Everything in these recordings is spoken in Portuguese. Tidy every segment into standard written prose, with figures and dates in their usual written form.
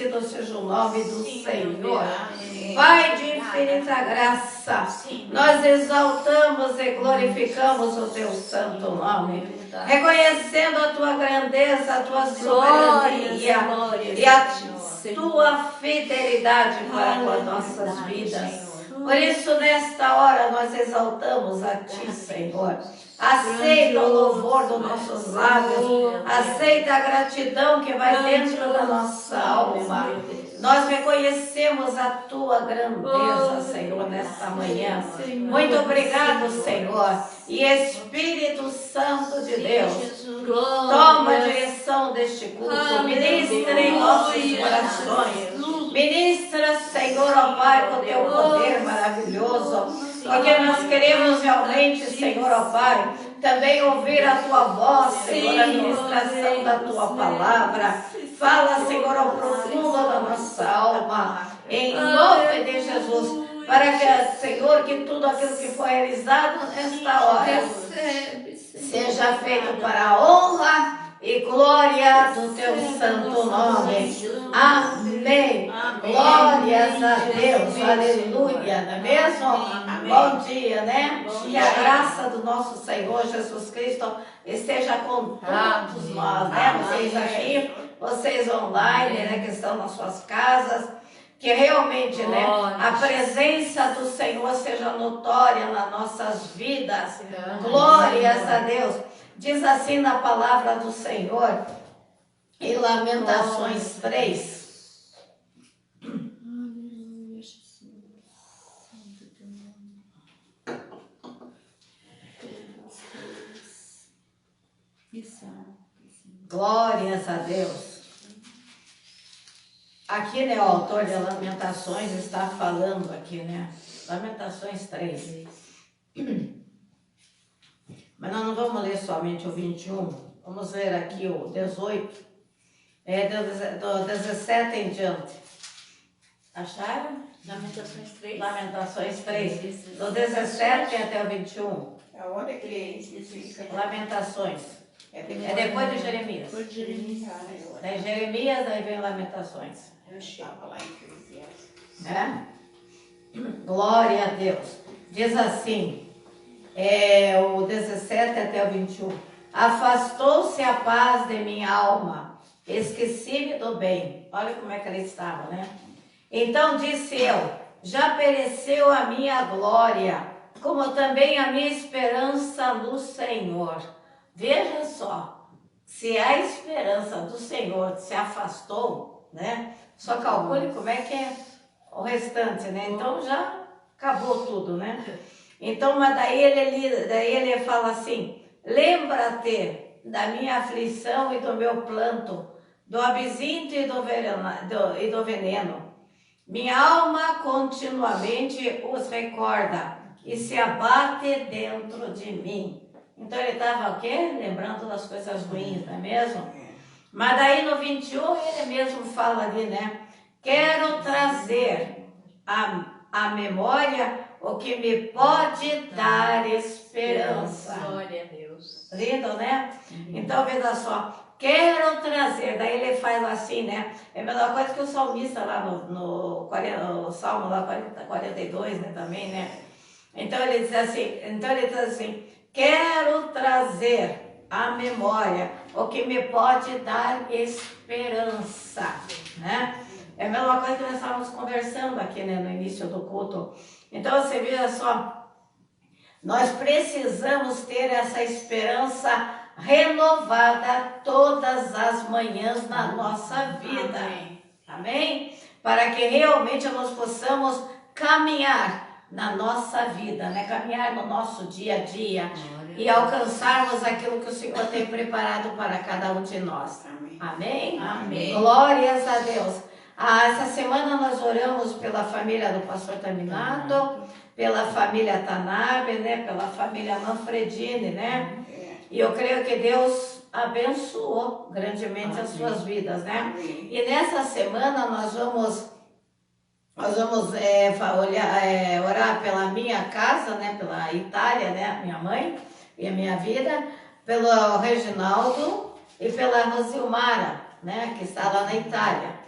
Seja o nome do Senhor. Pai de infinita graça, nós exaltamos e glorificamos o teu santo nome, reconhecendo a tua grandeza, a tua soberania e a tua fidelidade para com as nossas vidas. Por isso, nesta hora, nós exaltamos a ti, Senhor. Aceita o louvor dos nossos lábios, aceita a gratidão que vai dentro da nossa alma. Nós reconhecemos a tua grandeza, Senhor, nesta manhã. Muito obrigado, Senhor. E Espírito Santo de Deus, toma a direção deste culto, ministra em nossos corações. Ministra, Senhor, ó Pai, com o teu poder maravilhoso. Porque nós queremos realmente, Senhor, ó Pai, também ouvir a tua voz, Senhor, a ministração da tua palavra. Fala, Senhor, ao profundo da nossa alma, em nome de Jesus, para que, Senhor, que tudo aquilo que foi realizado nesta hora seja feito para a honra e glória do teu santo nome. Amém. Glórias a Deus. Aleluia. Não é mesmo? Bom dia, né? Que a graça do nosso Senhor Jesus Cristo esteja com todos nós, né? Vocês aqui, vocês online, né? Que estão nas suas casas. Que realmente, né? A presença do Senhor seja notória nas nossas vidas. Glórias a Deus. Diz assim na palavra do Senhor, em Lamentações 3. Glórias a Deus. Aqui, né, o autor de Lamentações está falando aqui, né? Lamentações 3. Mas nós não vamos ler somente o 21, vamos ler aqui o 18, do 17 em diante. Acharam? Lamentações 3. Lamentações 3, do 17 até o 21. Aonde é que fica? Lamentações. É depois de Jeremias. Depois de Jeremias. Daí Jeremias, daí vem Lamentações. Eu estava lá em Eclesiastes. Né? Glória a Deus. Diz assim, o 17 até o 21. Afastou-se a paz de minha alma, esqueci-me do bem. Olha como é que ele estava, né? Então disse eu, já pereceu a minha glória, como também a minha esperança no Senhor. Veja só, se a esperança do Senhor se afastou, né? Só calcule como é que é o restante, né? Então já acabou tudo, né? Então, mas daí ele fala assim, lembra-te da minha aflição e do meu planto, do absinto e do veneno. Minha alma continuamente os recorda e se abate dentro de mim. Então ele estava o quê? Lembrando das coisas ruins, não é mesmo? Mas daí no 21 ele mesmo fala ali, né? Quero trazer a memória o que me pode dar esperança. Glória a Deus. Lindo, né? Então, veja só. Quero trazer. Daí ele faz assim, né? É a mesma coisa que o salmista lá no Salmo lá 42, né? Também, né? Então ele diz assim, quero trazer à memória o que me pode dar esperança, né? É a mesma coisa que nós estávamos conversando aqui, né? No início do culto. Então você veja só, nós precisamos ter essa esperança renovada todas as manhãs na nossa vida. Amém? Amém? Para que realmente nós possamos caminhar na nossa vida, né? Caminhar no nosso dia a dia e alcançarmos aquilo que o Senhor tem preparado para cada um de nós. Amém? Amém. Glórias a Deus. Essa semana nós oramos pela família do pastor Taminato, pela família Tanabe, né? Pela família Manfredini, né? E eu creio que Deus abençoou grandemente as suas vidas, né? E nessa semana nós vamos orar pela minha casa, né? Pela Itália, né? Minha mãe e a minha vida, pelo Reginaldo e pela Rosilmara, né? Que está lá na Itália.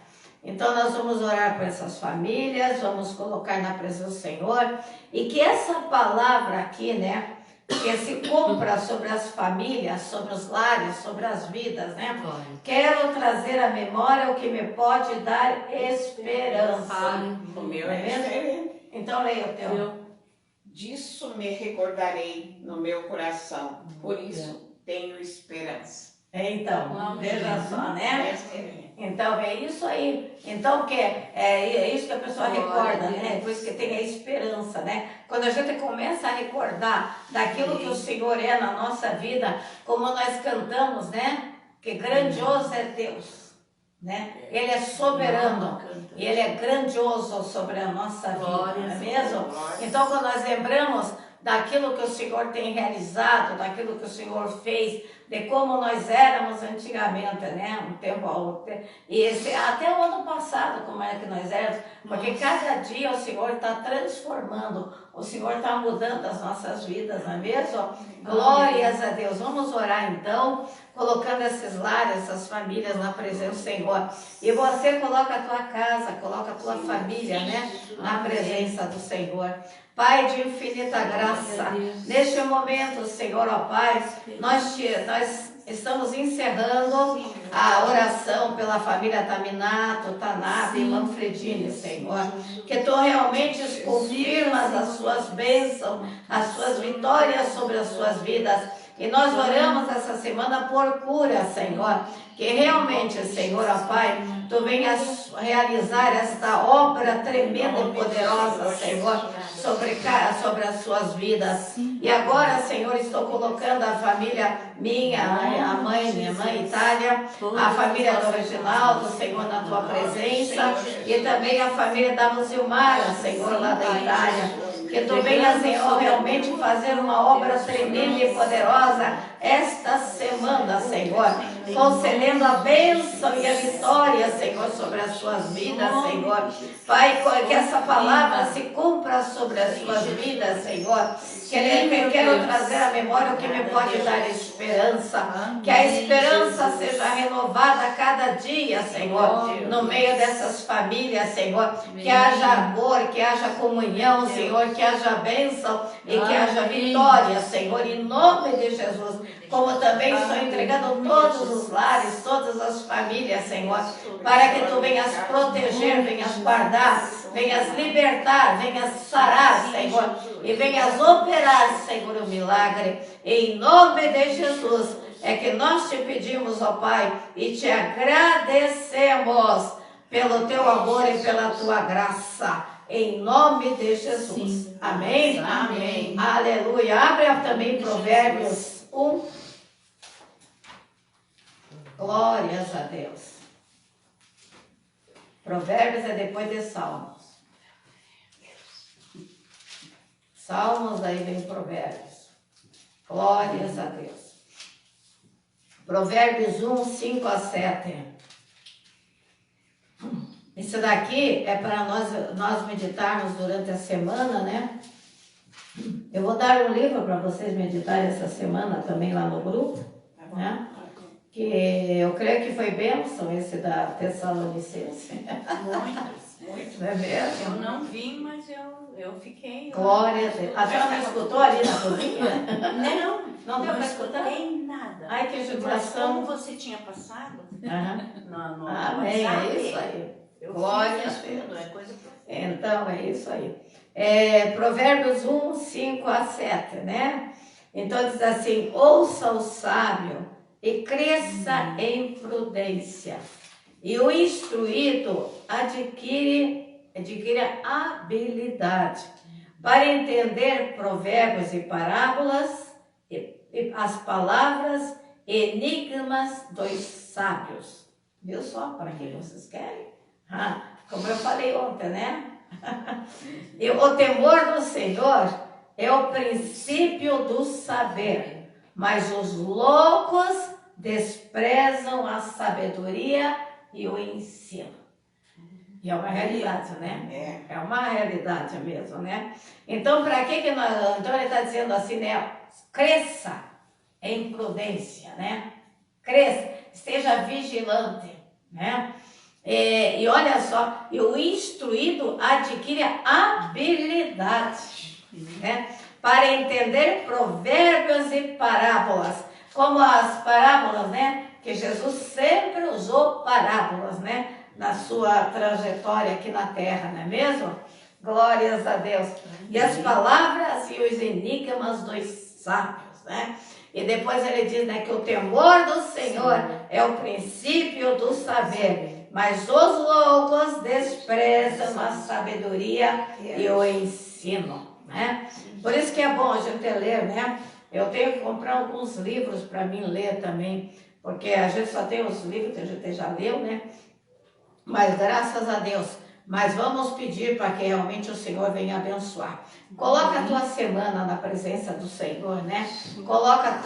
Então nós vamos orar por essas famílias, vamos colocar na presença do Senhor e que essa palavra aqui, né, que se cumpra sobre as famílias, sobre os lares, sobre as vidas, né? Quero trazer à memória o que me pode dar esperança. O meu Não é é mesmo? diferente. Então leia o teu. Disso me recordarei no meu coração, por isso tenho esperança. Então, veja só, né? Essa é minha. Então é isso aí. Então é isso que a pessoa recorda, né? Por isso que tem a esperança, né? Quando a gente começa a recordar daquilo que o Senhor é na nossa vida, como nós cantamos, né? Que grandioso é Deus, né? Ele é soberano e Ele é grandioso sobre a nossa vida, não é mesmo? Então quando nós lembramos daquilo que o Senhor tem realizado, daquilo que o Senhor fez, de como nós éramos antigamente, né? Um tempo a outro. E até o ano passado, como é que nós éramos, porque cada dia o Senhor está transformando, o Senhor está mudando as nossas vidas, não é mesmo? Glórias a Deus. Vamos orar então, colocando esses lares, essas famílias na presença do Senhor. E você coloca a tua casa, coloca a tua família, né? Na presença do Senhor. Pai de infinita graça, neste momento, Senhor, ó Pai, nós estamos encerrando a oração pela família Taminato, Tanab e Manfredini, Senhor. Que Tu realmente confirmas as suas bênçãos, as suas vitórias sobre as suas vidas. E nós oramos essa semana por cura, Senhor. Que realmente, Senhor, ó Pai, Tu venhas realizar esta obra tremenda e poderosa, Senhor, sobre as suas vidas. E agora, Senhor, estou colocando a família minha minha mãe Itália, a família do Reginaldo, Senhor, na Tua presença, e também a família da Luzilmara, Senhor, lá da Itália. Que Tu venhas, Senhor, realmente fazer uma obra tremenda e poderosa esta semana, Senhor, concedendo a bênção e a vitória, Senhor, sobre as suas vidas, Senhor. Pai, que essa palavra se cumpra sobre as suas vidas, Senhor. Quero trazer à memória o que me pode dar esperança. Que a esperança seja renovada a cada dia, Senhor, no meio dessas famílias, Senhor. Que haja amor, que haja comunhão, Senhor, que haja bênção e que haja vitória, Senhor, em nome de Jesus. Como também estou entregando todos os lares, todas as famílias, Senhor, para que Tu venhas proteger, venhas guardar, venhas libertar, venhas sarar, Senhor, e venhas operar, Senhor, o milagre. Em nome de Jesus é que nós te pedimos, ó Pai, e te agradecemos pelo Teu amor e pela Tua graça. Em nome de Jesus. Amém? Amém. Aleluia. Abre também Provérbios 1. Glórias a Deus. Provérbios é depois de Salmos. Salmos, aí vem Provérbios. Glórias a Deus. Provérbios 1, 5 a 7. Isso daqui é para nós meditarmos durante a semana, né? Eu vou dar um livro para vocês meditarem essa semana também lá no grupo, né? Que eu creio que foi bênção esse da Tessalonicense. Muitos. Não é mesmo? Eu não vim, mas eu fiquei. Glória a Deus. A senhora não escutou ali na cozinha? Não deu para escutar? Não nada. Ai, que Mas jubilação. como você tinha passado no Amém, WhatsApp, é isso aí. eu Glória fiz a Deus. tudo, é coisa pra... Então, é isso aí. Provérbios 1, 5 a 7, né? Então diz assim: ouça o sábio e cresça em prudência, e o instruído adquire habilidade para entender provérbios e parábolas e as palavras enigmas dos sábios. Viu só para que vocês querem? Como eu falei ontem, né? E o temor do Senhor é o princípio do saber, mas os loucos desprezam a sabedoria e o ensino. E é uma realidade, né? É uma realidade mesmo, né? Então, para que nós... Então, ele está dizendo assim, né? Cresça em prudência, né? Cresça, esteja vigilante, né? E olha só, e o instruído adquire habilidade, né, para entender provérbios e parábolas, como as parábolas, né, que Jesus sempre usou parábolas, né, na sua trajetória aqui na terra, não é mesmo? Glórias a Deus. E as palavras e os enigmas dos sábios, né? E depois ele diz, né, que o temor do Senhor é o princípio do saber, mas os loucos desprezam a sabedoria e o ensino, né? Por isso que é bom a gente ler, né? Eu tenho que comprar alguns livros para mim ler também, porque a gente só tem os livros que a gente já leu, né? Mas graças a Deus, mas vamos pedir para que realmente o Senhor venha abençoar. Coloca a tua semana na presença do Senhor, né? Coloca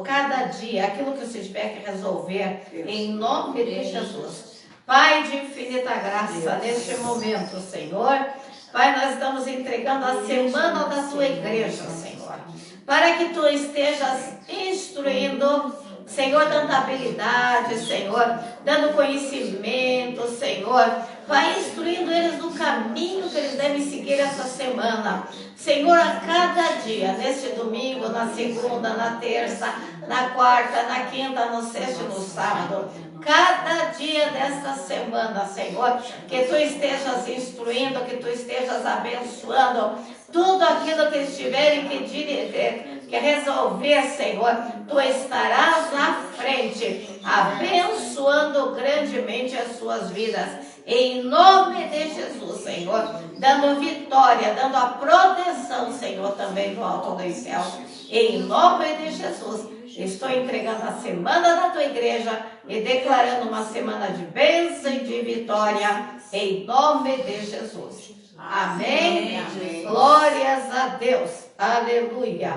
cada dia, aquilo que você tiver que resolver, em nome de Jesus. Pai de infinita graça, neste momento, Senhor, Pai, nós estamos entregando a semana da tua igreja, Senhor, para que tu estejas instruindo, Senhor, dando habilidade, Senhor, dando conhecimento, Senhor, vai instruindo eles no caminho que eles devem seguir essa semana. Senhor, a cada dia, neste domingo, na segunda, na terça, na quarta, na quinta, no sexto e no sábado, cada dia desta semana, Senhor, que tu estejas instruindo, que tu estejas abençoando tudo aquilo que eles tiverem que resolver, Senhor, tu estarás na frente, abençoando grandemente as suas vidas. Em nome de Jesus, Senhor, dando vitória, dando a proteção, Senhor, também do alto dos céus. Em nome de Jesus, estou entregando a semana da tua igreja e declarando uma semana de bênção e de vitória, em nome de Jesus. Amém. Amém. Glórias a Deus. Aleluia.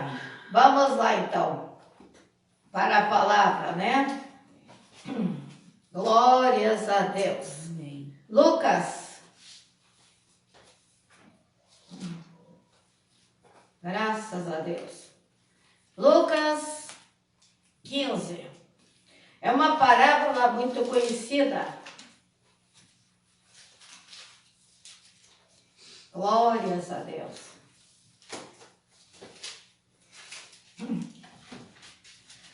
Vamos lá, então, para a palavra, né? Glórias a Deus. Lucas, graças a Deus. Lucas 15. É uma parábola muito conhecida. Glórias a Deus.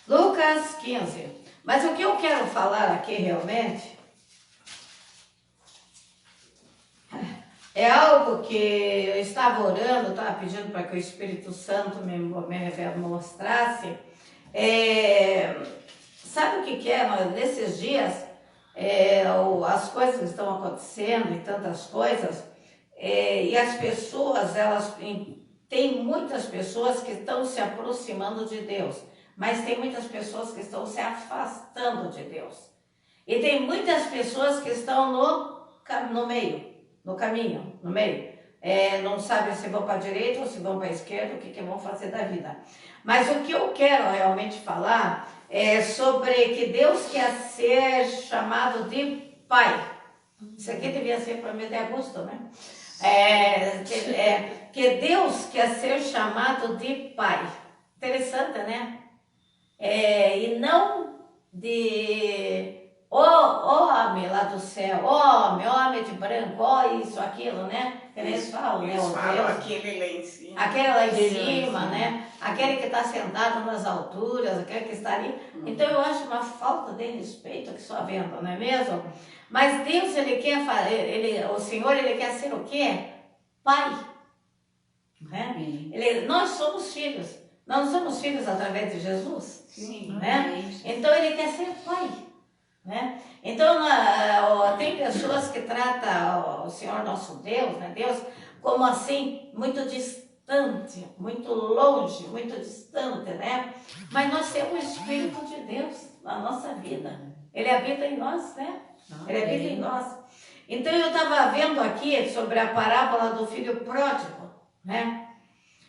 Lucas 15. Mas o que eu quero falar aqui realmente é algo que eu estava orando, estava pedindo para que o Espírito Santo me mostrasse. Sabe o que é? Nesses dias, as coisas que estão acontecendo e tantas coisas, e as pessoas, tem muitas pessoas que estão se aproximando de Deus, mas tem muitas pessoas que estão se afastando de Deus. E tem muitas pessoas que estão no meio. No caminho, no meio. Não sabem se vão para a direita ou se vão para a esquerda, o que vão fazer da vida. Mas o que eu quero realmente falar é sobre que Deus quer ser chamado de Pai. Isso aqui devia ser para mês de agosto, né? Que Deus quer ser chamado de Pai. Interessante, né? E não de homem lá do céu, homem de branco, isso, aquilo, né? Que eles falam, né? Eles falam aquele lá em cima. Aquele lá em cima, né? Aquele que está sentado nas alturas, aquele que está ali. Então eu acho uma falta de respeito que só vendo, não é mesmo? Mas Deus, Ele quer fazer, o Senhor, Ele quer ser o quê? Pai. Né? Nós somos filhos. Nós não somos filhos através de Jesus? Sim. Né? Então Ele quer ser Pai. Né? Então tem pessoas que tratam o Senhor nosso Deus, né? Deus, como assim, muito distante, muito longe, muito distante, né? Mas nós temos o Espírito de Deus na nossa vida. Ele habita em nós, né? Ele habita em nós. Então eu estava vendo aqui sobre a parábola do filho pródigo, né?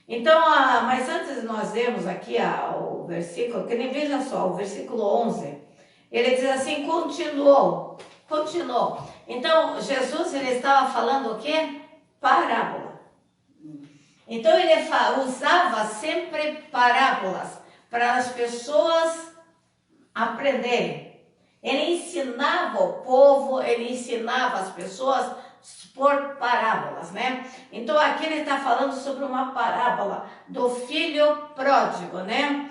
Então, mas antes de nós lermos aqui o versículo, que nem veja só, o versículo 11, ele diz assim, continuou. Então, Jesus, ele estava falando o quê? Parábola. Então, ele usava sempre parábolas para as pessoas aprenderem. Ele ensinava o povo, ele ensinava as pessoas por parábolas, né? Então aqui ele está falando sobre uma parábola do filho pródigo, né?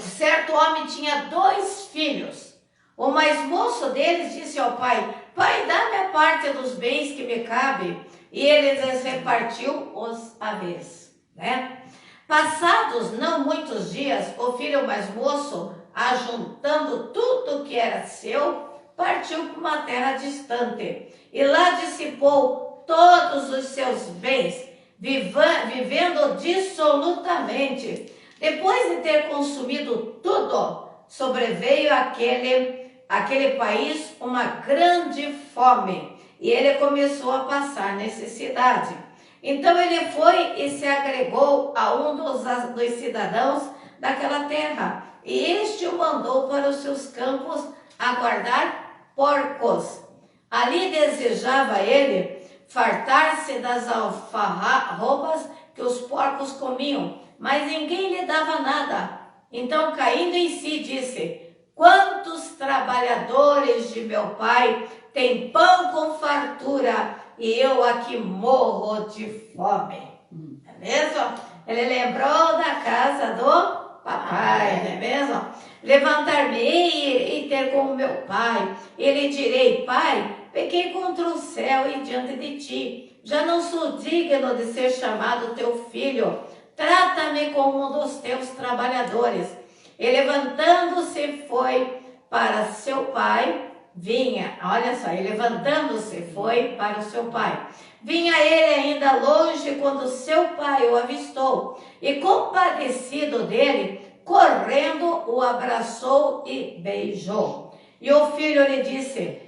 Certo homem tinha 2 filhos. O mais moço deles disse ao pai: Pai, dá-me a parte dos bens que me cabe. E ele lhes repartiu os haveres, né? Passados não muitos dias, o filho mais moço, ajuntando tudo que era seu, partiu para uma terra distante e lá dissipou todos os seus bens, vivendo dissolutamente. Depois de ter consumido tudo, sobreveio aquele país uma grande fome e ele começou a passar necessidade. Então ele foi e se agregou a um dos cidadãos daquela terra e este o mandou para os seus campos a guardar porcos. Ali desejava ele fartar-se das alfarrobas que os porcos comiam, mas ninguém lhe dava nada. Então, caindo em si, disse: Quantos trabalhadores de meu pai têm pão com fartura e eu aqui morro de fome. Não é mesmo? Ele lembrou da casa do papai, não é mesmo? Levantar-me-ei e ter com o meu pai. E lhe direi: Pai, pequei contra o céu e diante de ti. Já não sou digno de ser chamado teu filho. Trata-me como um dos teus trabalhadores. E levantando-se foi para seu pai. Olha só, e levantando-se foi para o seu pai. Vinha ele ainda longe quando seu pai o avistou. E compadecido dele, correndo, o abraçou e beijou. E o filho lhe disse: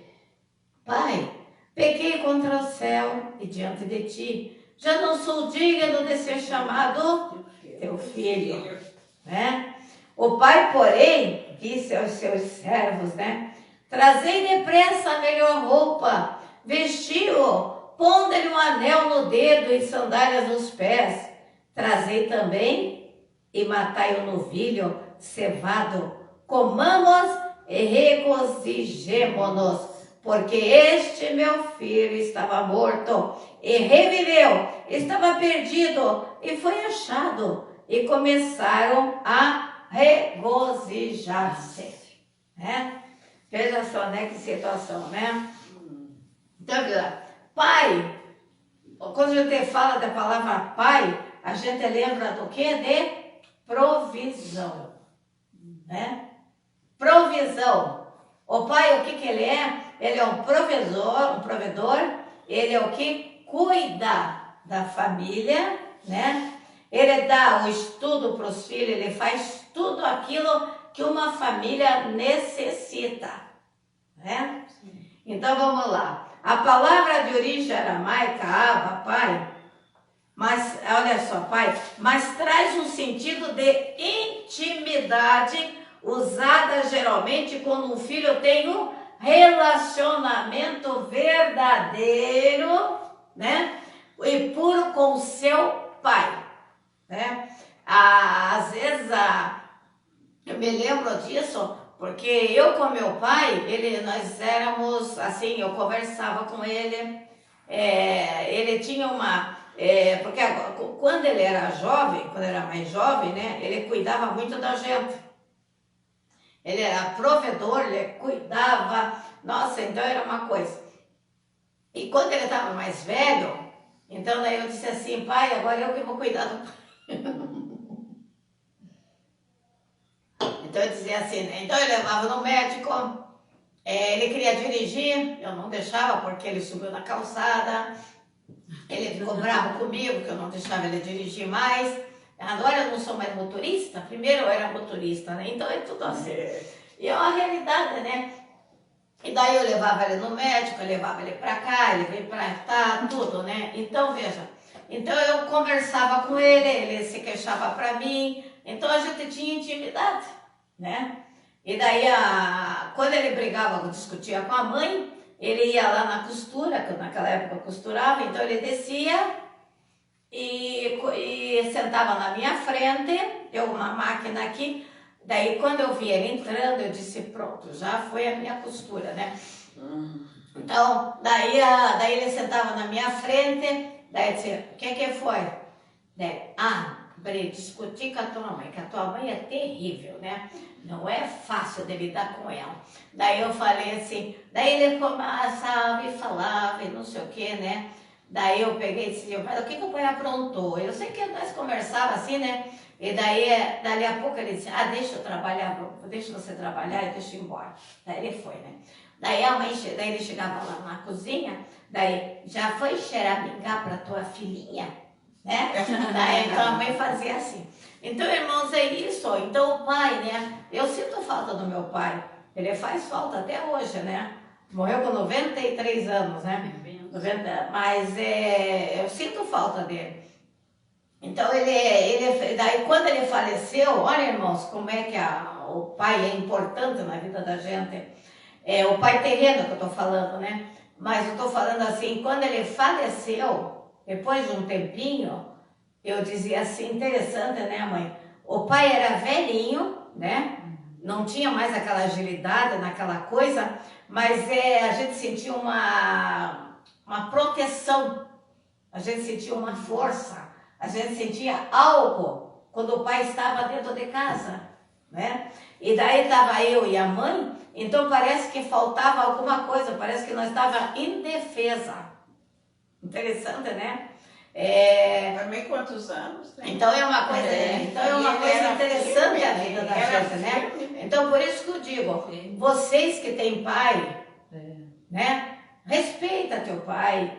Pai, pequei contra o céu e diante de ti. Já não sou digno de ser chamado teu filho. Né? O pai, porém, disse aos seus servos, né? Trazei depressa a melhor roupa, vestiu-o, pondo-lhe um anel no dedo e sandálias nos pés. Trazei também e matai o novilho cevado. Comamos e regozijemo-nos, porque este meu filho estava morto e reviveu, estava perdido e foi achado. E começaram a regozijar-se. Né? Veja só, né, que situação, né? Então, pai, quando a gente fala da palavra pai, a gente lembra do quê? De provisão, né? Provisão. O pai, o que ele é? Ele é um provedor, ele é o que cuida da família, né? Ele dá o estudo para os filhos, ele faz tudo aquilo que uma família necessita, né? Então vamos lá. A palavra de origem aramaica, Abba, pai, mas olha só, pai, mas traz um sentido de intimidade usada geralmente quando um filho tem um relacionamento verdadeiro, né? E puro com o seu pai, né? Às vezes eu me lembro disso porque eu com meu pai, nós éramos assim, eu conversava com ele, ele tinha porque quando ele era jovem, quando era mais jovem, né, ele cuidava muito da gente. Ele era provedor, ele cuidava, nossa, então era uma coisa. E quando ele estava mais velho, então daí eu disse assim: pai, agora eu que vou cuidar do pai. Então eu dizia assim, né? Então eu levava no médico, ele queria dirigir, eu não deixava porque ele subiu na calçada, ele ficou bravo comigo que eu não deixava ele dirigir mais. Agora eu não sou mais motorista, primeiro eu era motorista, né? Então é tudo assim. E é uma realidade, né? E daí eu levava ele no médico, eu levava ele pra cá, ele veio pra cá, tudo, né? Então veja, então eu conversava com ele se queixava pra mim, então a gente tinha intimidade, né? E daí quando ele brigava, discutia com a mãe, ele ia lá na costura, que naquela época eu costurava, então ele descia e sentava na minha frente, eu uma máquina aqui, Daí, quando eu vi ele entrando, eu disse, pronto, já foi a minha costura, né? Então, daí ele sentava na minha frente, daí eu disse, o que foi? Daí, Bri, discuti com a tua mãe, que a tua mãe é terrível, né? Não é fácil de lidar com ela. Daí eu falei assim, daí ele começava e falava e não sei o que, né? Daí eu peguei e disse, mas o que o pai aprontou? Eu sei que nós conversávamos assim, né? E daí, dali a pouco ele disse, deixa eu trabalhar, deixa você trabalhar e deixa eu ir embora. Daí ele foi, né? Daí daí ele chegava lá na cozinha, daí, já foi xeramingar para tua filhinha? Né? Daí então a mãe fazia assim. Então, irmãos, é isso. Então o pai, né? Eu sinto falta do meu pai. Ele faz falta até hoje, né? Morreu com 93 anos, né? 90, mas eu sinto falta dele. Então daí quando ele faleceu, olha, irmãos, como é que o pai é importante na vida da gente. O pai terreno que eu estou falando, né? Mas eu estou falando assim, quando ele faleceu, depois de um tempinho, eu dizia assim, interessante, né, mãe? O pai era velhinho, né? Não tinha mais aquela agilidade, naquela coisa, mas a gente sentia uma proteção, a gente sentia uma força, a gente sentia algo quando o pai estava dentro de casa, né? E daí estava eu e a mãe, então parece que faltava alguma coisa, parece que nós estávamos indefesa. Interessante, né? Também quantos anos? Né? Então é uma coisa, interessante firme, a vida da gente, né? Firme. Então por isso que eu digo, vocês que têm pai, né? Respeita teu pai,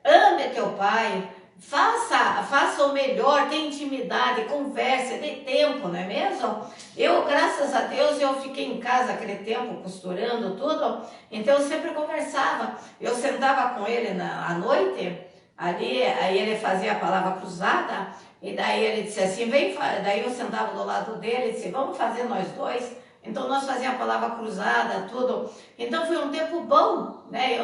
ame teu pai, faça o melhor, tenha intimidade, converse, dê tempo, não é mesmo? Eu, graças a Deus, eu fiquei em casa aquele tempo costurando tudo, então eu sempre conversava. Eu sentava com ele à noite, ali, aí ele fazia a palavra cruzada, e daí ele disse assim, daí eu sentava do lado dele e disse, vamos fazer nós dois. Então nós fazíamos a palavra cruzada, tudo. Então foi um tempo bom, né?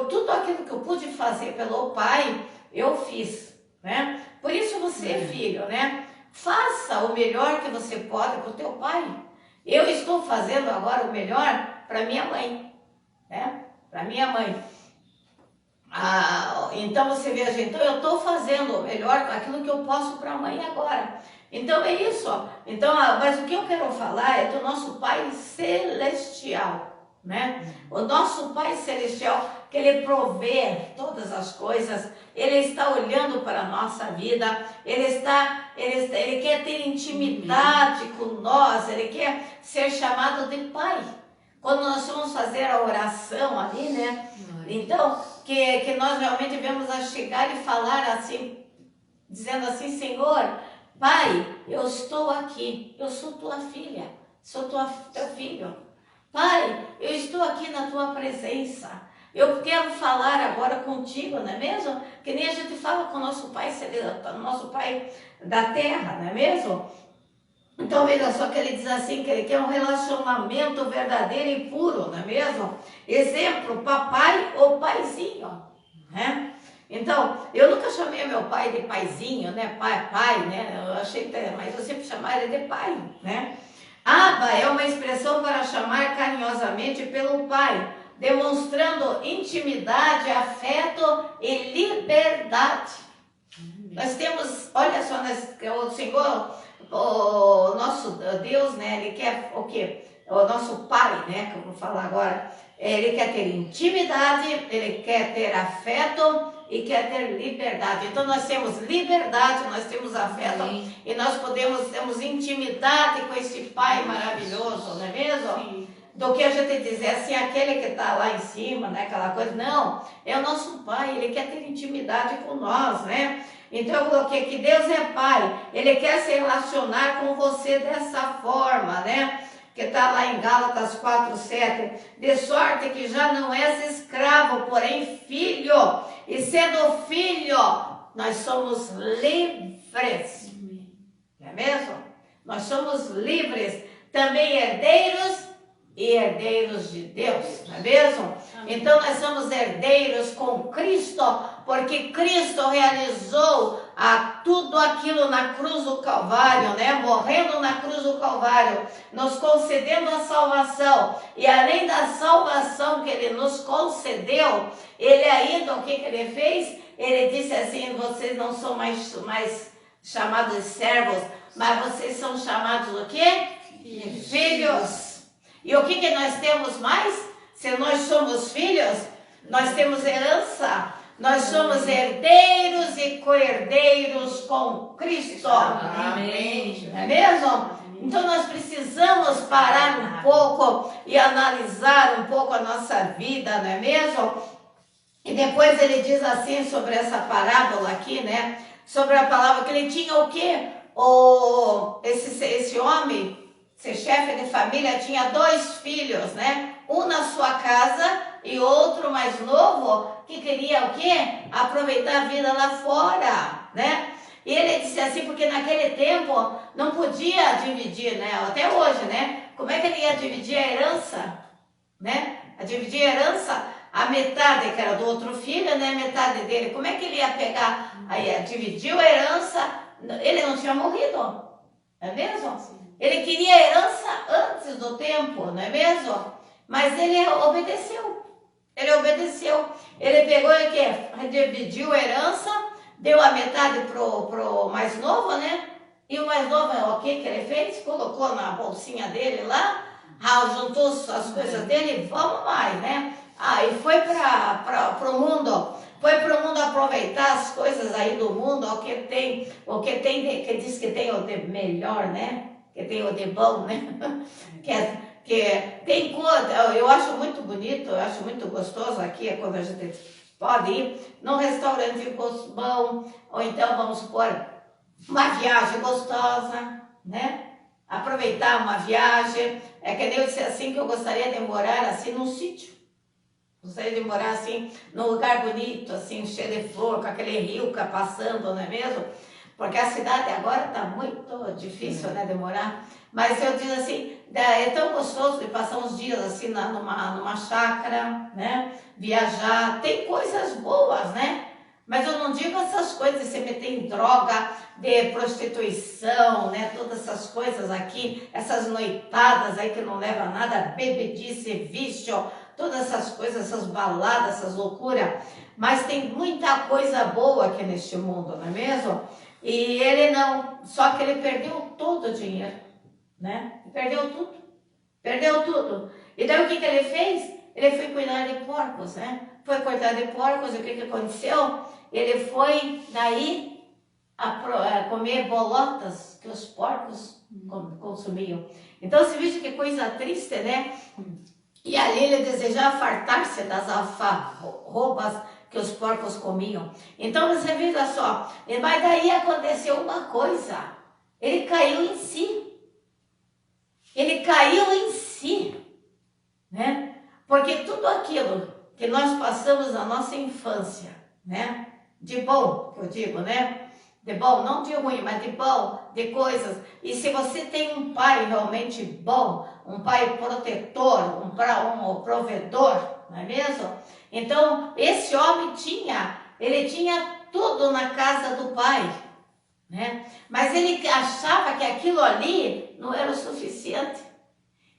Tudo aquilo que eu pude fazer pelo pai, eu fiz, né? Por isso você, filho, né? Faça o melhor que você pode para o teu pai. Eu estou fazendo agora o melhor para minha mãe, né? Para minha mãe. Então você veja, então eu estou fazendo o melhor, aquilo que eu posso para a mãe agora. Então é isso, ó. Então, mas o que eu quero falar é do nosso Pai Celestial, né? O nosso Pai Celestial, que Ele provê todas as coisas, Ele está olhando para a nossa vida, Ele quer ter intimidade com nós, Ele quer ser chamado de Pai. Quando nós vamos fazer a oração ali, né? Então, que nós realmente vamos a chegar e falar assim, dizendo assim, Senhor, Pai, eu estou aqui, eu sou tua filha, sou teu filho. Pai, eu estou aqui na tua presença. Eu quero falar agora contigo, não é mesmo? Que nem a gente fala com o nosso Pai da terra, não é mesmo? Então veja só que ele diz assim, que ele quer um relacionamento verdadeiro e puro, não é mesmo? Exemplo, papai ou paizinho, né? Então, eu nunca chamei meu pai de paizinho, né? Pai, né? Eu achei, mas eu sempre chamava ele de pai, né? Aba é uma expressão para chamar carinhosamente pelo pai, demonstrando intimidade, afeto e liberdade. Nós temos, olha só, o Senhor, o nosso Deus, né? Ele quer o quê? O nosso pai, né? Que eu vou falar agora. Ele quer ter intimidade, ele quer ter afeto e quer ter liberdade. Então nós temos liberdade, nós temos afeto. Sim. E nós temos intimidade com esse Pai maravilhoso, não é mesmo? Sim. Do que a gente dizer assim, aquele que está lá em cima, né? Aquela coisa. Não, é o nosso Pai, ele quer ter intimidade com nós, né? Então eu coloquei que Deus é Pai, ele quer se relacionar com você dessa forma, né? Que está lá em Gálatas 4:7, de sorte que já não és escravo, porém filho, e sendo filho, nós somos livres, não é mesmo? Nós somos livres, também herdeiros e herdeiros de Deus, não é mesmo? Então nós somos herdeiros com Cristo, porque Cristo realizou tudo aquilo na cruz do Calvário, né? Morrendo na cruz do Calvário, nos concedendo a salvação. E além da salvação que Ele nos concedeu, Ele ainda, o que ele fez? Ele disse assim, vocês não são mais chamados de servos, mas vocês são chamados o quê? Filhos. E o que nós temos mais? Se nós somos filhos, nós temos herança. Nós somos herdeiros e co-herdeiros com Cristo. Amém. Não é mesmo? Então nós precisamos parar um pouco e analisar um pouco a nossa vida, não é mesmo? E depois ele diz assim sobre essa parábola aqui, né? Sobre a palavra que ele tinha o quê? Esse homem, esse chefe de família, tinha 2 filhos, né? Um na sua casa e outro mais novo que queria o quê? Aproveitar a vida lá fora, né? E ele disse assim, porque naquele tempo não podia dividir, né? Até hoje, né? Como é que ele ia dividir a herança, né? A dividir a herança, a metade que era do outro filho, né? A metade dele. Como é que ele ia pegar? Aí dividiu a herança, ele não tinha morrido, não é mesmo? Ele queria a herança antes do tempo, não é mesmo? Mas ele obedeceu. Ele obedeceu. Ele pegou e que dividiu a herança, deu a metade pro mais novo, né? E o mais novo, o que ele fez? Colocou na bolsinha dele lá, juntou as coisas dele, vamos mais, né? E foi para o mundo. Foi para o mundo aproveitar as coisas aí do mundo, o que tem, que diz que tem o de melhor, né? Que tem o de bom, né? que tem coisa, eu acho muito bonito, eu acho muito gostoso aqui, é quando a gente pode ir num restaurante bom, ou então vamos supor, uma viagem gostosa, né? Aproveitar uma viagem, é que nem eu disse assim, que eu gostaria de morar assim num sítio. Gostaria de morar assim, num lugar bonito, assim, cheio de flor, com aquele rio passando, não é mesmo? Porque a cidade agora está muito difícil, né, de morar. Mas eu digo assim, é tão gostoso de passar uns dias assim numa chácara, né? Viajar, tem coisas boas, né? Mas eu não digo essas coisas de se meter em droga, de prostituição, né? Todas essas coisas aqui, essas noitadas aí que não levam a nada, bebedice, vício, todas essas coisas, essas baladas, essas loucuras. Mas tem muita coisa boa aqui neste mundo, não é mesmo? E ele não, só que ele perdeu todo o dinheiro, né? Perdeu tudo, perdeu tudo. E daí o que ele fez? Ele foi cuidar de porcos, né? Foi cuidar de porcos, e o que aconteceu? Ele foi daí a comer bolotas que os porcos consumiam. Então você veja que coisa triste, né? E ali ele desejava fartar-se das alfarrobas que os porcos comiam. Então você veja só, mas daí aconteceu uma coisa, ele caiu em si. Ele caiu em si, né? Porque tudo aquilo que nós passamos na nossa infância, né? De bom, que eu digo, né? De bom, não de ruim, mas de bom, de coisas. E se você tem um pai realmente bom, um pai protetor, um provedor, não é mesmo? Então, esse homem ele tinha tudo na casa do pai, né? Mas ele achava que aquilo ali não era o suficiente.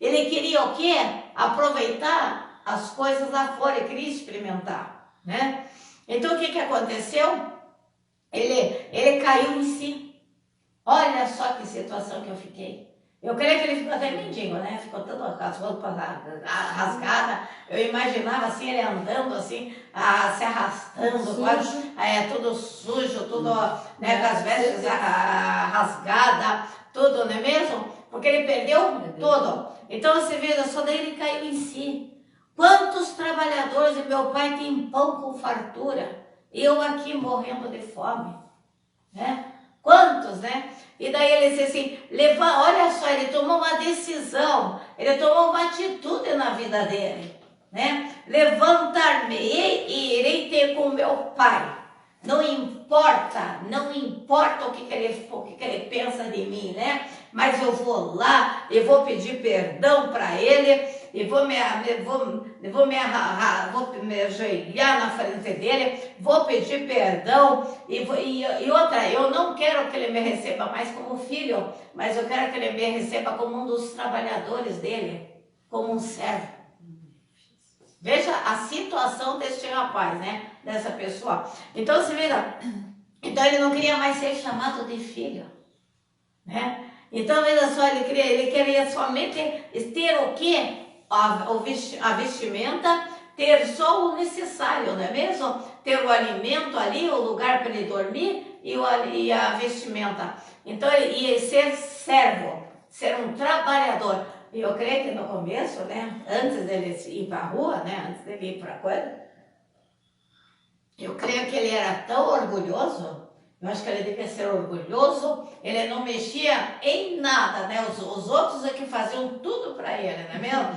Ele queria o quê? Aproveitar as coisas lá fora, ele queria experimentar, né? Então, o que aconteceu? Ele caiu em si. Olha só que situação que eu fiquei. Eu creio que ele ficou até mendigo, né? Ficou todo com as roupas rasgadas. Eu imaginava assim, ele andando assim, se arrastando, quase, tudo sujo, tudo, né, com as vestes rasgadas, tudo, não é mesmo? Porque ele perdeu tudo. Então você vê, só daí ele caiu em si. Quantos trabalhadores, e meu pai tem pão com fartura, eu aqui morrendo de fome, né? Quantos, né? E daí ele disse assim, olha só, ele tomou uma decisão, ele tomou uma atitude na vida dele, né? Levantar-me-ei e irei ter com meu pai. Não importa o que ele pensa de mim, né? Mas eu vou lá, eu vou pedir perdão para ele, e vou me ajoelhar na frente dele, vou pedir perdão e outra, eu não quero que ele me receba mais como filho, mas eu quero que ele me receba como um dos trabalhadores dele, como um servo. Veja a situação deste rapaz, né? Dessa pessoa. Então, você vira, então ele não queria mais ser chamado de filho, né? Então, veja só, ele queria somente ter o quê? A vestimenta, ter só o necessário, não é mesmo? Ter o alimento ali, o lugar para ele dormir e a vestimenta. Então, ele ia ser servo, ser um trabalhador. E eu creio que no começo, né, antes dele ir para a rua, né, antes dele ir para a coisa, eu creio que ele era tão orgulhoso. Eu acho que ele devia ser orgulhoso, ele não mexia em nada, né? Os outros é que faziam tudo para ele, não é mesmo?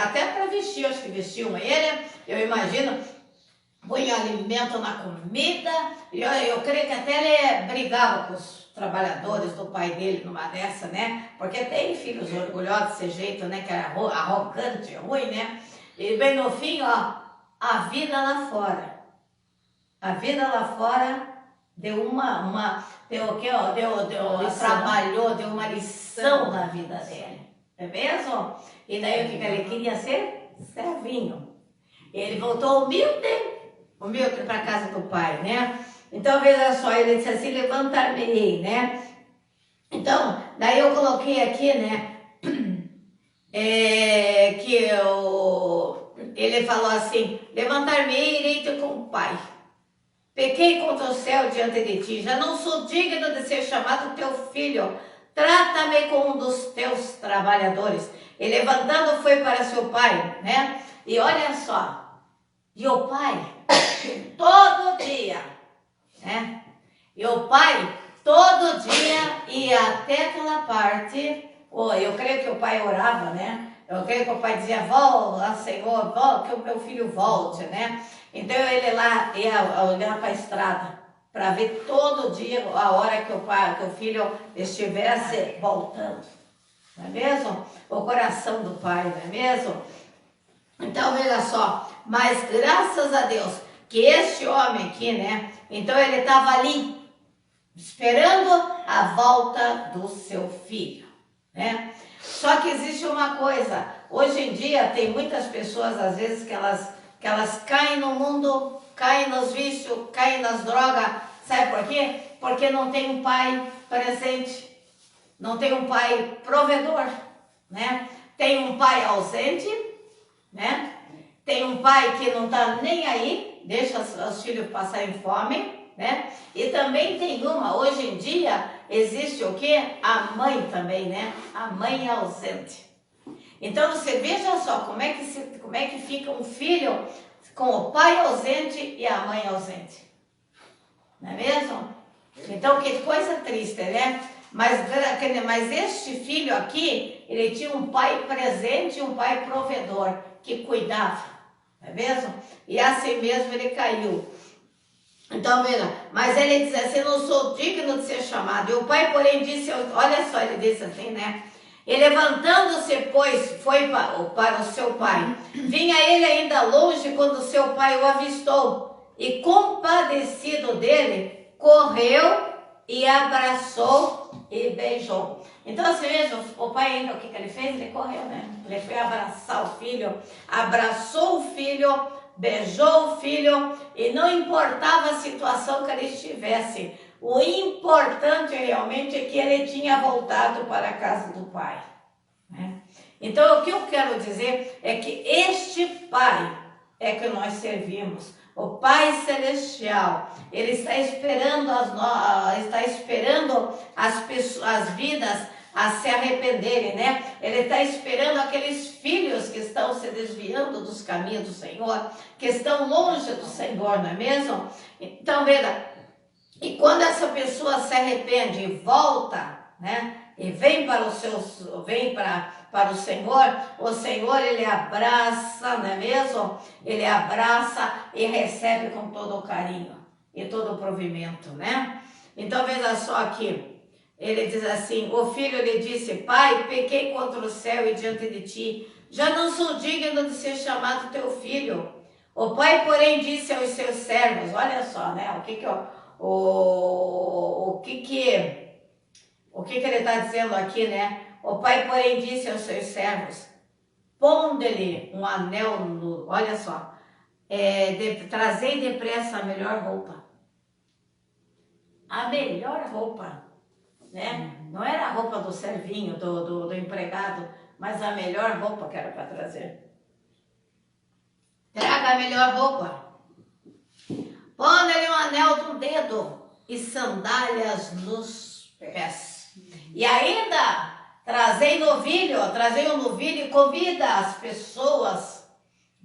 Até para vestir, acho que vestiam ele, eu imagino, punha alimento na comida, e eu creio que até ele brigava com os trabalhadores do pai dele numa dessa, né? Porque tem filhos orgulhosos desse jeito, né? Que era arrogante, ruim, né? E bem no fim, ó, a vida lá fora. A vida lá fora trabalhou, deu uma lição na vida dele, não é mesmo? E daí o que ele queria ser? Servinho. Ele voltou humilde para a casa do pai, né? Então veja só, ele disse assim, levantar-me-ei, né? Então, daí eu coloquei aqui, né? Ele falou assim, levantar-me-ei, irei-te com o pai. Pequei contra o céu diante de ti, já não sou digno de ser chamado teu filho. Trata-me como um dos teus trabalhadores. E levantando foi para seu pai, né? E olha só, e o pai, todo dia, né? E o pai, todo dia, ia até aquela parte, eu creio que o pai orava, né? Eu creio que o pai dizia, volta, Senhor, volta, que o meu filho volte, né? Então ele lá ia olhar para a estrada, para ver todo dia a hora que o filho estivesse voltando, não é mesmo? O coração do pai, não é mesmo? Então veja só, mas graças a Deus que este homem aqui, né? Então ele estava ali, esperando a volta do seu filho, né? Só que existe uma coisa, hoje em dia tem muitas pessoas às vezes que elas caem no mundo, caem nos vícios, caem nas drogas, sabe por quê? Porque não tem um pai presente, não tem um pai provedor, né? Tem um pai ausente, né? Tem um pai que não está nem aí, deixa os filhos passarem fome, né? E também tem hoje em dia, existe o quê? A mãe também, né? A mãe ausente. Então você veja só como é que fica um filho com o pai ausente e a mãe ausente. Não é mesmo? Então que coisa triste, né? Mas este filho aqui, ele tinha um pai presente e um pai provedor que cuidava, não é mesmo? E assim mesmo ele caiu. Então, veja, mas ele diz assim, não sou digno de ser chamado. E o pai, porém, disse, olha só, ele disse assim, né? E levantando-se, pois, foi para o seu pai. Vinha ele ainda longe quando seu pai o avistou. E compadecido dele, correu e abraçou e beijou. Então, assim, veja, o pai ainda, o que ele fez? Ele correu, né? Ele foi abraçar o filho, abraçou o filho, beijou o filho, e não importava a situação que ele estivesse. O importante realmente é que ele tinha voltado para a casa do pai, né? Então, o que eu quero dizer é que este pai é que nós servimos. O Pai Celestial, Ele está esperando as vidas a se arrependerem, né? Ele está esperando aqueles filhos que estão se desviando dos caminhos do Senhor, que estão longe do Senhor, não é mesmo? Então, veja, e quando essa pessoa se arrepende e volta, né? E vem para o Senhor ele abraça, não é mesmo? Ele abraça e recebe com todo o carinho e todo o provimento, né? Então veja só aqui, ele diz assim, o filho lhe disse, pai, pequei contra o céu e diante de ti, já não sou digno de ser chamado teu filho. O pai, porém, disse aos seus servos, olha só, né? O que ele está dizendo aqui, né? O pai, porém, disse aos seus servos, pondo-lhe um anel no... Olha só, trazei depressa a melhor roupa. A melhor roupa, né? Não era a roupa do servinho, do empregado, mas a melhor roupa que era para trazer. Traga a melhor roupa. Põe-lhe um anel no dedo e sandálias nos pés. E ainda trazei um novilho e convida as pessoas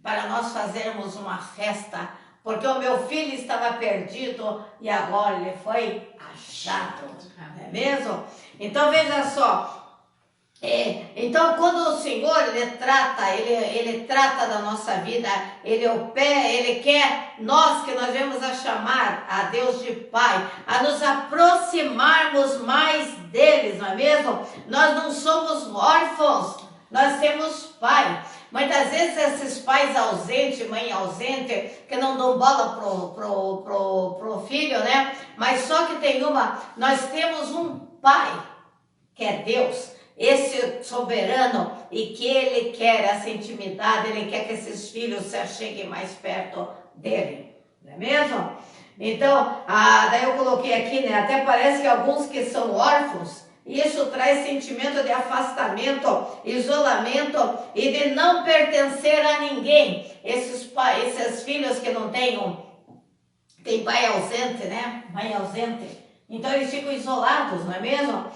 para nós fazermos uma festa, porque o meu filho estava perdido e agora ele foi achado. Não é mesmo? Então veja só. Então quando o Senhor ele trata da nossa vida, ele quer nós devemos a chamar a Deus de Pai, a nos aproximarmos mais deles, não é mesmo? Nós não somos órfãos, nós temos pai. Muitas vezes esses pais ausentes, mãe ausente, que não dão bola pro filho, né? Mas só que nós temos um pai, que é Deus, esse soberano, e que ele quer essa intimidade, ele quer que esses filhos se acheguem mais perto dele, não é mesmo? Então, daí eu coloquei aqui, né? Até parece que alguns que são órfãos, isso traz sentimento de afastamento, isolamento e de não pertencer a ninguém. Esses filhos que não tem pai ausente, né? Mãe ausente. Então eles ficam isolados, não é mesmo?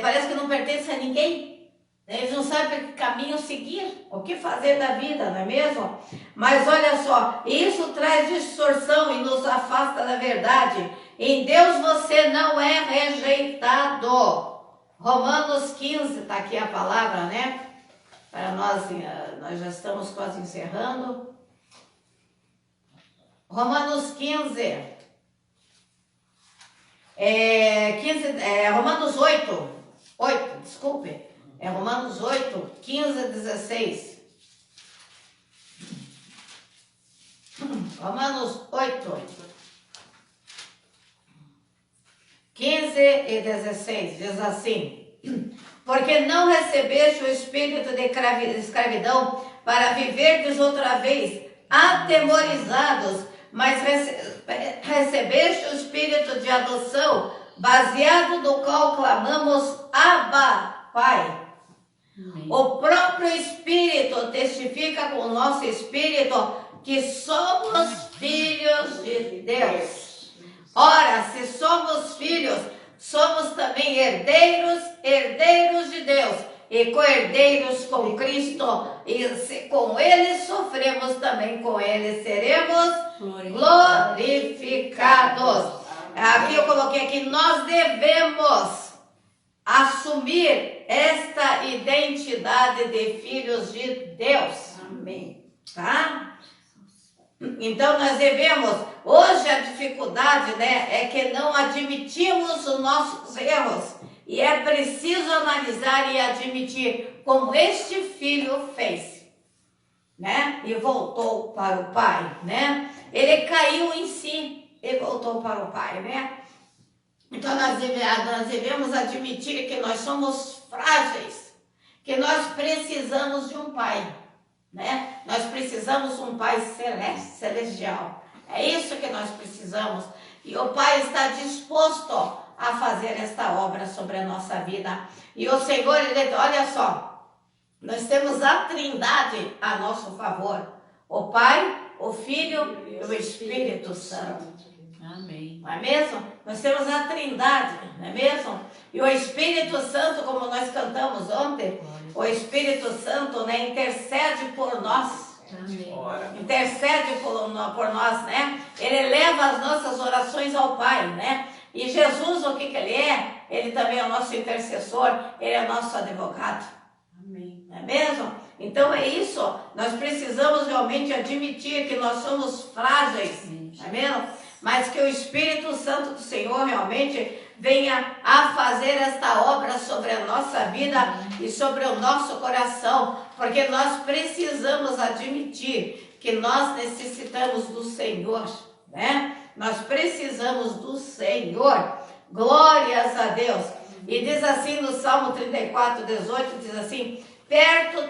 Parece que não pertence a ninguém. Eles não sabem que caminho seguir, o que fazer da vida, não é mesmo? Mas olha só, isso traz distorção e nos afasta da verdade. Em Deus você não é rejeitado. Romanos 15, está aqui a palavra, né? Para nós já estamos quase encerrando. Romanos 15. Romanos 8, desculpe. É Romanos 8, 15 a 16. Romanos 8, 15 e 16, diz assim: porque não recebeste o espírito de escravidão para viverdes outra vez atemorizados, mas recebeste o espírito de adoção, baseado no qual clamamos Abba, Pai. Amém. O próprio Espírito testifica com o nosso espírito que somos filhos de Deus. Ora, se somos filhos, somos também herdeiros de Deus e co-herdeiros com Cristo, e se com Ele sofremos, também com Ele seremos glorificados. Aqui eu coloquei aqui, nós devemos assumir esta identidade de filhos de Deus. Amém. Tá? Então nós devemos, hoje a dificuldade, né, é que não admitimos os nossos erros, e é preciso analisar e admitir como este filho fez, né, e voltou para o pai, né, ele caiu em si e voltou para o pai, né. Então nós devemos admitir que nós somos frágeis, que nós precisamos de um pai, né? Nós precisamos de um pai celestial. É isso que nós precisamos. E o Pai está disposto a fazer esta obra sobre a nossa vida. E o Senhor, olha só, nós temos a Trindade a nosso favor: o Pai, o Filho e o Espírito Santo. Amém. Não é mesmo? Nós temos a Trindade, não é mesmo? E o Espírito Santo, como nós cantamos ontem, o Espírito Santo, né, intercede por nós. Amém. Intercede por nós, né? Ele leva as nossas orações ao Pai, né? E Jesus, o que ele é? Ele também é o nosso intercessor, ele é o nosso advogado. Amém. Não é mesmo? Então é isso. Nós precisamos realmente admitir que nós somos frágeis, não é mesmo? Mas que o Espírito Santo do Senhor realmente venha a fazer esta obra sobre a nossa vida e sobre o nosso coração, Porque nós precisamos admitir que nós necessitamos do Senhor, né? Nós precisamos do Senhor. Glórias a Deus. E diz assim no Salmo 34, 18, diz assim: perto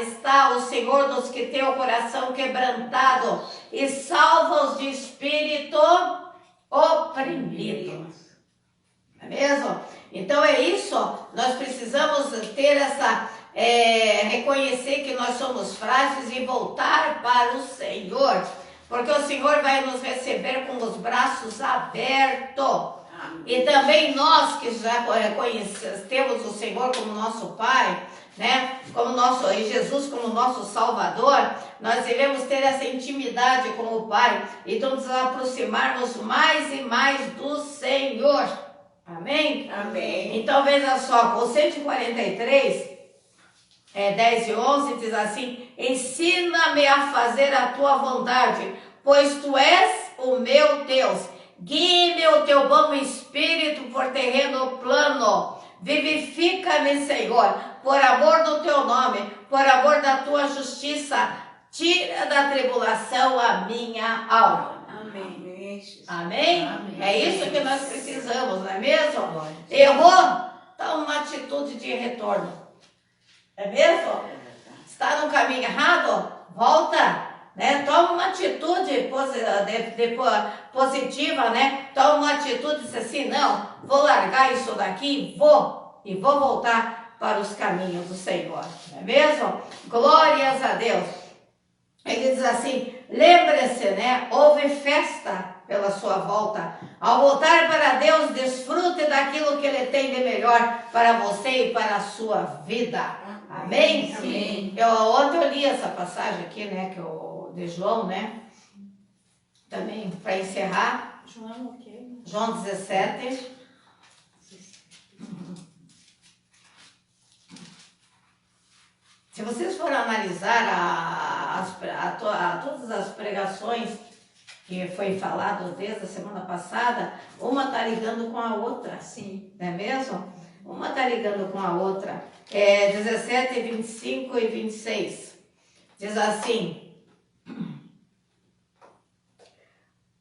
está o Senhor dos que têm o coração quebrantado e salva os de espírito oprimido. Não é mesmo? Então é isso, nós precisamos ter essa, reconhecer que nós somos frágeis e voltar para o Senhor, porque o Senhor vai nos receber com os braços abertos. E também nós que já temos o Senhor como nosso Pai, né? Como e Jesus como nosso Salvador, nós devemos ter essa intimidade com o Pai e nos aproximarmos mais e mais do Senhor. Amém? Amém. Então veja só, o 143, 10 e 11 diz assim: ensina-me a fazer a tua vontade, pois tu és o meu Deus. Guie-me o teu bom espírito por terreno plano. Vivifica-me, Senhor, por amor do teu nome, por amor da tua justiça. Tira da tribulação a minha alma. Amém. Amém? Amém. É isso que nós precisamos, não é mesmo? Errou? Então, uma atitude de retorno. É mesmo? Está no caminho errado? Volta. Né? Toma uma atitude positiva, né? Toma uma atitude e diz assim: não, vou largar isso daqui e vou voltar para os caminhos do Senhor. Não é mesmo? Glórias a Deus. Ele diz assim: lembre-se, né? Houve festa pela sua volta. Ao voltar para Deus, desfrute daquilo que Ele tem de melhor para você e para a sua vida. Amém? Amém. Ontem eu li essa passagem aqui, né? De João, né? Também para encerrar. João o quê? João 17. Se vocês forem analisar todas as pregações que foi falado desde a semana passada, uma está ligando com a outra. Sim. Não é mesmo? Uma está ligando com a outra. 17, 25 e 26. Diz assim: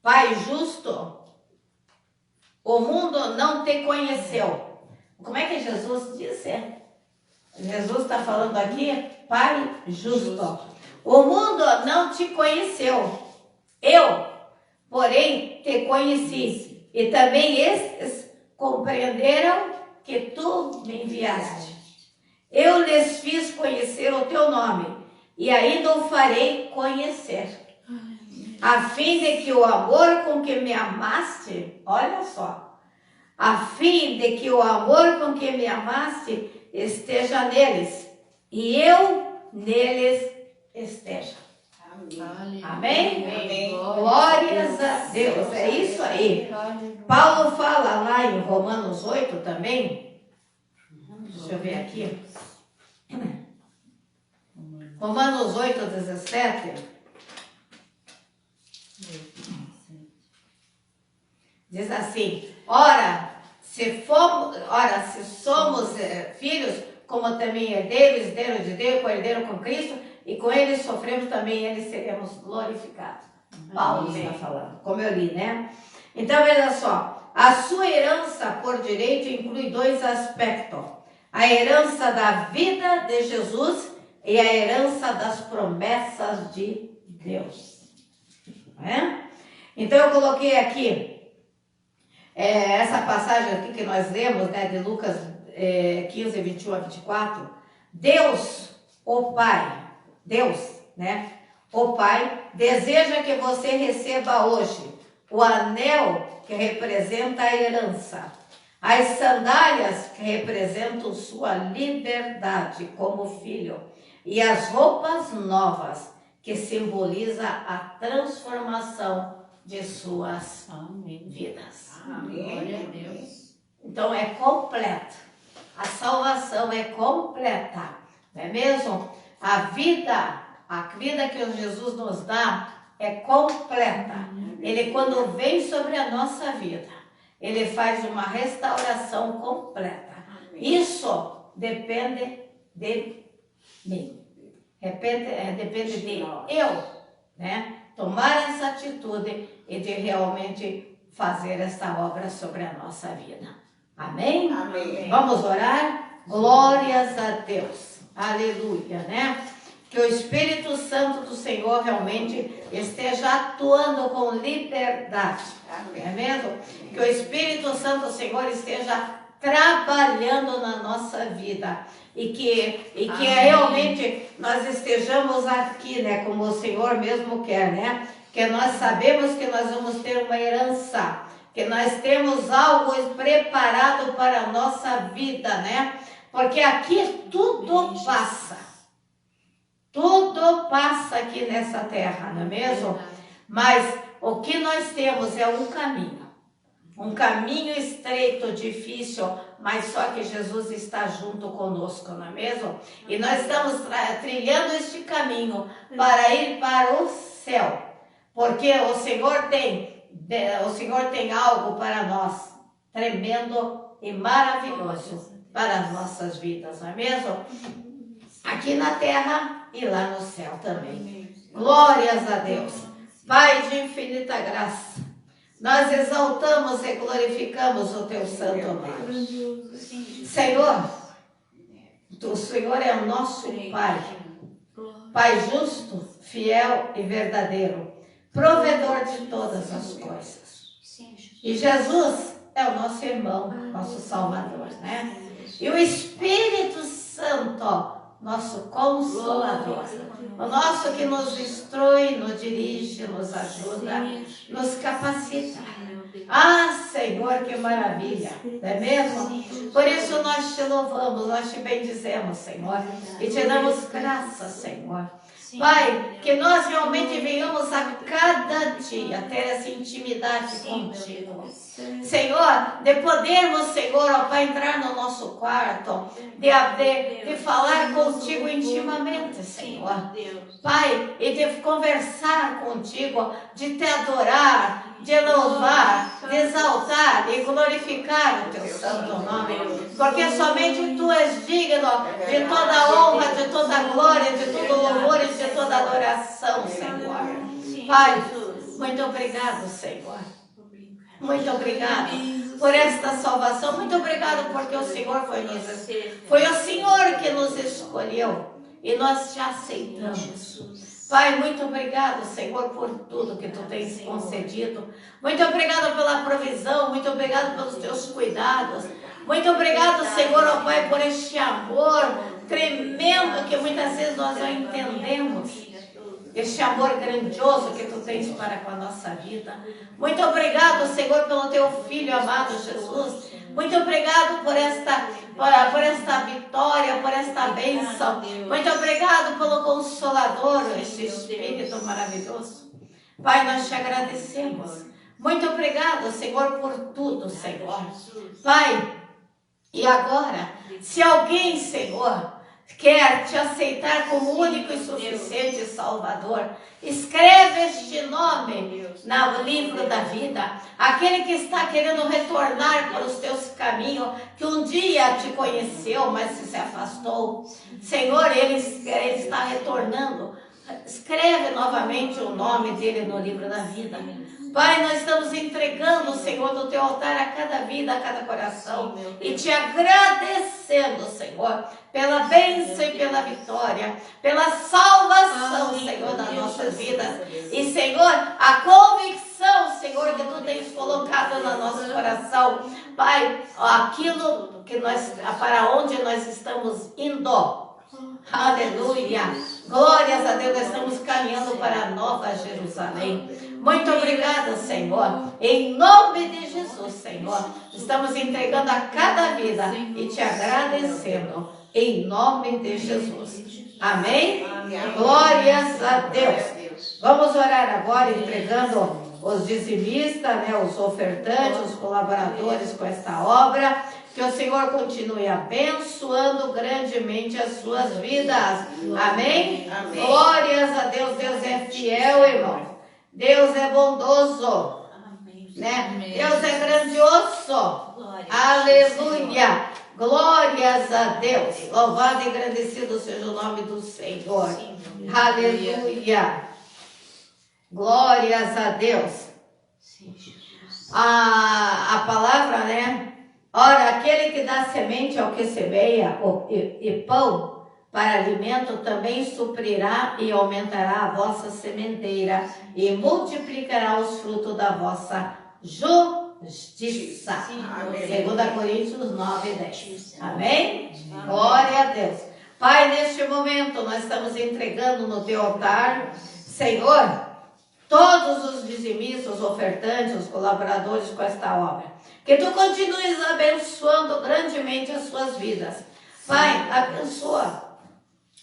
Pai justo, o mundo não te conheceu. Como é que Jesus disse? Jesus está falando aqui, Pai justo. O mundo não te conheceu. Eu, porém, te conheci. E também estes compreenderam que tu me enviaste. Eu lhes fiz conhecer o teu nome e ainda o farei conhecer, a fim de que o amor com que me amaste, olha só, a fim de que o amor com que me amaste esteja neles e eu neles esteja. Amém. Amém? Amém. Glórias a Deus, é isso aí. Paulo fala lá em Romanos 8 também. Deixa eu ver aqui. Romanos 8, 17. Diz assim: ora, se somos filhos, como também herdeiros de Deus, co-herdeiro com Cristo, e com ele sofremos também, ele seremos glorificados. Paulo está falando, como eu li, né? Então, veja só, a sua herança por direito inclui dois aspectos: a herança da vida de Jesus e a herança das promessas de Deus. É? Então, eu coloquei aqui essa passagem aqui que nós lemos, né, de Lucas 15, 21 a 24. Deus, o Pai, Deus, né, o Pai, deseja que você receba hoje o anel que representa a herança, as sandálias que representam sua liberdade como filho e as roupas novas que simbolizam a transformação de suas vidas. Amém. Glória a Deus. Então é completo. A salvação é completa, não é mesmo? A vida que Jesus nos dá é completa. Ele, quando vem sobre a nossa vida, ele faz uma restauração completa. Isso depende de mim. depende de eu, né? Tomar essa atitude e de realmente fazer essa obra sobre a nossa vida. Amém? Amém. Vamos orar? Glórias a Deus. Aleluia, né? Que o Espírito Santo do Senhor realmente esteja atuando com liberdade. Amém. Não é mesmo? Que o Espírito Santo do Senhor esteja trabalhando na nossa vida. E que realmente nós estejamos aqui, né? Como o Senhor mesmo quer, né? Que nós sabemos que nós vamos ter uma herança. Que nós temos algo preparado para a nossa vida, né? Porque aqui tudo passa. Tudo passa aqui nessa terra, não é mesmo? Mas o que nós temos é um caminho. Um caminho estreito, difícil, mas só que Jesus está junto conosco, não é mesmo? E nós estamos trilhando este caminho para ir para o céu. Porque o Senhor tem algo para nós, tremendo e maravilhoso para as nossas vidas, não é mesmo? Aqui na terra e lá no céu também. Glórias a Deus. Pai de infinita graça, nós exaltamos e glorificamos o teu santo nome. Senhor, o Senhor é o nosso Pai. Pai justo, fiel e verdadeiro, provedor de todas as coisas. E Jesus é o nosso irmão, nosso Salvador, né? E o Espírito Santo, nosso Consolador, o nosso que nos instrui, nos dirige, nos ajuda, nos capacita. Ah, Senhor, que maravilha, não é mesmo? Por isso nós te louvamos, nós te bendizemos, Senhor, e te damos graça, Senhor. Pai, que nós realmente venhamos a cada dia ter essa intimidade contigo. Senhor, de podermos, Senhor, ó Pai, entrar no nosso quarto, de falar contigo intimamente, Senhor. Pai, e de conversar contigo, de te adorar, de louvar, de exaltar e glorificar o teu santo nome. Porque somente tu és digno de toda honra, de toda glória, de todo louvor e de toda adoração, Senhor. Pai, muito obrigado, Senhor. Muito obrigado por esta salvação. Muito obrigado porque o Senhor foi o Senhor que nos escolheu e nós te aceitamos. Pai, muito obrigado, Senhor, por tudo que tu tens concedido. Muito obrigado pela provisão, muito obrigado pelos teus cuidados. Muito obrigado, Senhor, ó Pai, por este amor tremendo que muitas vezes nós não entendemos. Este amor grandioso que tu tens para com a nossa vida. Muito obrigado, Senhor, pelo teu Filho amado Jesus. Muito obrigado por esta vitória, por esta bênção. Muito obrigado pelo Consolador, este Espírito maravilhoso. Pai, nós te agradecemos. Muito obrigado, Senhor, por tudo, Senhor. Pai, e agora, se alguém, Senhor, quer te aceitar como único e suficiente Salvador, escreve este nome no livro da vida. Aquele que está querendo retornar para os teus caminhos, que um dia te conheceu, mas se afastou. Senhor, ele está retornando. Escreve novamente o nome dele no livro da vida. Pai, nós estamos entregando, Senhor, do teu altar a cada vida, a cada coração. E te agradecendo, Senhor, pela bênção e pela vitória, pela salvação, Senhor, das nossas vidas. E, Senhor, a convicção, Senhor, que tu tens colocado no nosso coração. Pai, aquilo que para onde nós estamos indo. Aleluia. Glórias a Deus, nós estamos caminhando para a Nova Jerusalém. Muito obrigada, Senhor. Em nome de Jesus, Senhor, estamos entregando a cada vida e te agradecendo. Em nome de Jesus. Amém? Glórias a Deus. Vamos orar agora entregando os dizimistas, né, os ofertantes, os colaboradores com esta obra. Que o Senhor continue abençoando grandemente as suas vidas. Amém? Amém. Glórias a Deus. Deus é fiel, irmão. Deus é bondoso. Né? Deus é grandioso. Aleluia. Glórias a Deus. Louvado e agradecido seja o nome do Senhor. Aleluia. Glórias a Deus. A palavra, né? Ora, aquele que dá semente ao que semeia e pão para alimento também suprirá e aumentará a vossa sementeira e multiplicará os frutos da vossa justiça. 2 Coríntios 9, 10. Amém? Glória a Deus. Pai, neste momento nós estamos entregando no teu altar, Senhor, todos os dizimistas, os ofertantes, os colaboradores com esta obra. Que tu continues abençoando grandemente as suas vidas. Pai, abençoa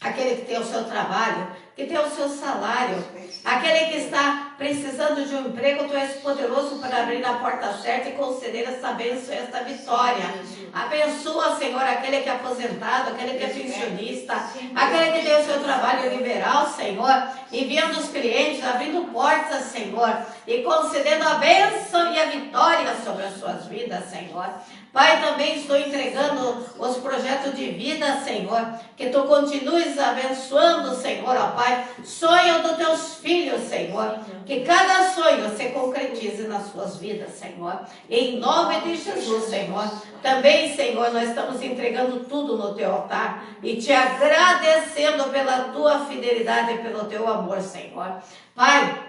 aquele que tem o seu trabalho, que tem o seu salário, aquele que está precisando de um emprego, tu és poderoso para abrir a porta certa e conceder essa bênção e essa vitória. Abençoa, Senhor, aquele que é aposentado, aquele que é pensionista, aquele que tem o seu trabalho liberal, Senhor, enviando os clientes, abrindo portas, Senhor, e concedendo a bênção e a vitória sobre as suas vidas, Senhor. Pai, também estou entregando os projetos de vida, Senhor, que tu continues abençoando, Senhor, ó Pai, sonho dos teus filhos, Senhor, que cada sonho se concretize nas suas vidas, Senhor, em nome de Jesus, Senhor. Também, Senhor, nós estamos entregando tudo no teu altar e te agradecendo pela tua fidelidade e pelo teu amor, Senhor. Pai,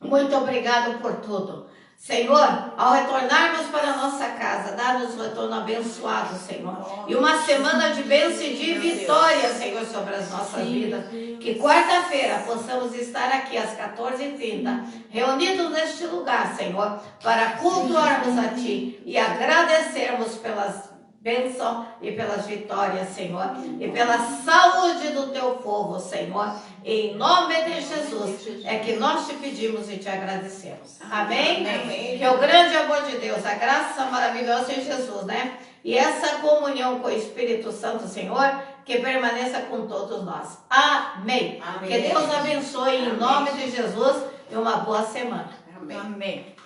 muito obrigado por tudo. Senhor, ao retornarmos para a nossa casa, dá-nos um retorno abençoado, Senhor. E uma semana de bênção e de vitória, Senhor, sobre as nossas vidas. Que quarta-feira possamos estar aqui às 14h30, reunidos neste lugar, Senhor, para cultuarmos a Ti e agradecermos pelas bênçãos e pelas vitórias, Senhor, e pela saúde do Teu povo, Senhor. Em nome de Jesus é que nós te pedimos e te agradecemos. Amém? Amém. Que o grande amor de Deus, a graça maravilhosa em Jesus, né? E essa comunhão com o Espírito Santo, Senhor, que permaneça com todos nós. Amém. Amém. Que Deus abençoe em nome de Jesus e uma boa semana. Amém. Amém.